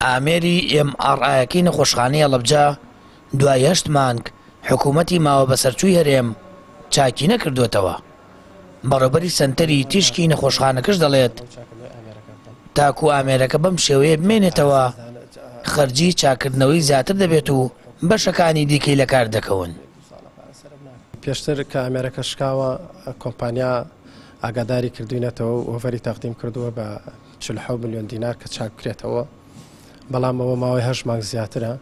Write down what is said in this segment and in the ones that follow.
ئامێری MRI-یەکەی نەخۆشخانەی هەڵەبجە دوای 8 مانگ حکوومەتی ماوە بەسەرچووی هەرێم چاکی نەکردوێتەوە. بەڕێوەبەری سەنتەری تیشکی نەخۆشخانەکەش دەڵێت تاکو ئامێرەکە بەم شێوەیە بمێنێتەوە خەرجی چاکردنەوەی زیاتر دەبێت و بەشەکانی دیکەی لە کار دەکەون. پێشتر کە ئامێرەکە شکاوە کۆمپانیا ئاگاداری کردوینەتەوە و ئۆڤەری تەقدیم کردووە بە 47 ملیۆن دینار کە چاک بکرێتەوە، بەڵام ئەوە ماوەی 8 مانگ زیاترە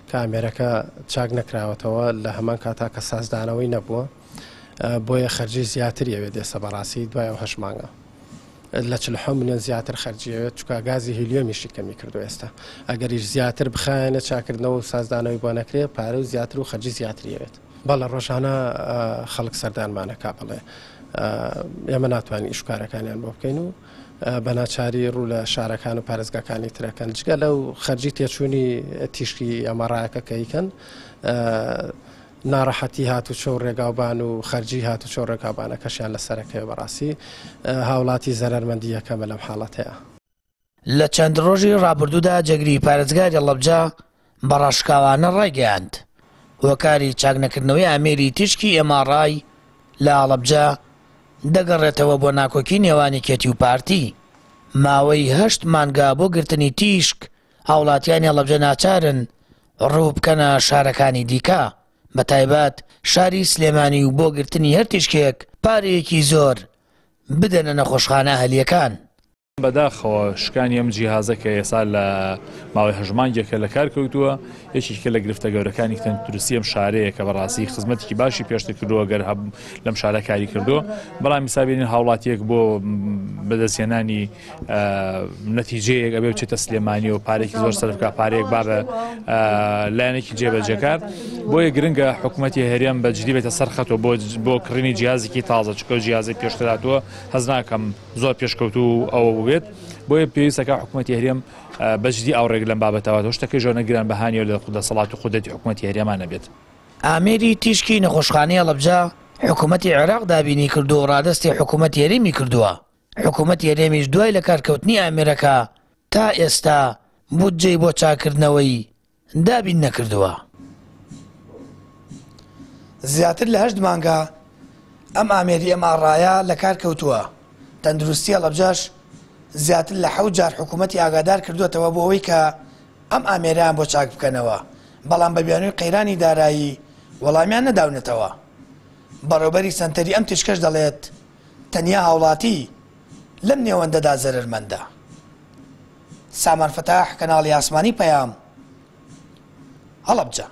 کە ئامێرەکە چاک نەکراوەتەوە لە هەمان کاتا کە سازدانەوەی نەبووە، بۆیە خەرجی زیاتر ئەوێ دێسە بەڕاستی دوای 8 مانگە لە 47 ملیۆن زیاتر خەرجیەوێت، چونکە گازی هیلیۆمیشی کەمی کردو ئێستا ئەگەریش زیاتر بخایەنە چاکردنەوە و سازدانەوەی بۆ نەکرێت پارە و زیاتر و خەرجی زیاتریەوێت. بەڵە ڕۆژانە خەڵک سەردانمانە کاپڵێ ئێمە ناتوانین ئیشکارەکانیان بۆ بکەین و بەناچاری ڕوو لە شارەکان و پارێزگاکانی ترەکەن جگە لەو خەرجی تێچوونی تیشکی ئەمەڕایەکە کەیکەن ناڕەحەتی هاتوچۆ و ڕێگاوبان و خەرجی هاتوچۆ ڕێگاوبانە کەشیان لەسەرەکەی بەڕاستی هاوڵاتی زەرمەندی یەکەمە لەم حاڵەتەیە. لە چەند ڕۆژی ڕابردوودا جەگری پارێزگای هەڵەبجە بە ڕاشکاوانە ڕایگەیاند هۆکاری چاکنەکردنەوەی ئامێری تیشکی MRI لە هەڵەبجە دەگەڕێتەوە بۆ ناکۆکی نێوانی کێتی و پارتی. ماوەی 8 مانگا بۆ گرتنی تیشک هاوڵاتیانی هەڵەبجە ناچارن ڕوو بکەنە شارەکانی دیکە، بە تایبەت شاری سلێمانی و بۆ گرتنی هەر تیشکێک پارەیەکی زۆر بدەنە نەخۆشخانە هەلیەکان. بەداخەوە شکانی ئەم جیهازە کە ئێستا لە ماوەی 8 مانگێکە لە کار کەوتووە یەکێکە لە گرفتە گەورەکانی تەندروستی ئەم شارەیە کە بەڕاستی خزمەتێکی باشی پێشتر کردووە گەر لەم شارە کاری کردو، بەڵام حسابێنین هاوڵاتیەک بۆ بەدەستێنانی نەتیجەیەک ئەبێ بچێتە سلێمانی و پارێکی زۆر سەرفکە پارەیەک با بە لایەنێکی جێبەجێکار، بۆیە گرنگە حکوومەتی هەرێم بەجددی بێتە سەرخەتەوە بۆ کڕینی جیازێکی تازە، چکە جیازی پێشتراتوە هەز ناکەم زۆر پێشکەوتو ئەوە بێت، بۆیە پێویستەکە حکوومەتی هەرێم بەجددی ئاوڕێک لەم بابەتەوە شتەکەی ژۆ نەگران بەهانی لە دەسەڵات و خودەتی حکوومەتی هەرێمان نەبێت. ئامێری تیشکی نەخۆشخانەی هەڵەبجە حکوومەتی عێراق دابینی کردو و ڕادستی حکوومەتی هەرێمی کردووە. حکوومەتی هەرێمیش دوای لە کارکەوتنی ئامێرەکە تا ئێستا بودجەی بۆ چاکردنەوەی دابین نەکردووە. زیاتر لە 8 مانگە ئەم ئامێری MRI لە کار کەوتووە. تەندروستی هەڵەبجەش زیاتر لە 7 جار حکوومەتی ئاگادار کردوێتەوە بۆ ئەوەی کە ئەم ئامێریان بۆ چاک بکەنەوە، بەڵام بە بیانووی قەیرانی دارایی وەڵامیان نەداونێتەوە. بەڕێوەبەری سەنتەری ئەم تیشکەش دەڵێت تەنیا هاوڵاتی لەم نێوەندەدا زەرمەندە. سامان فەتاح، کەناڵی ئاسمانی پەیام، هەڵەبجە.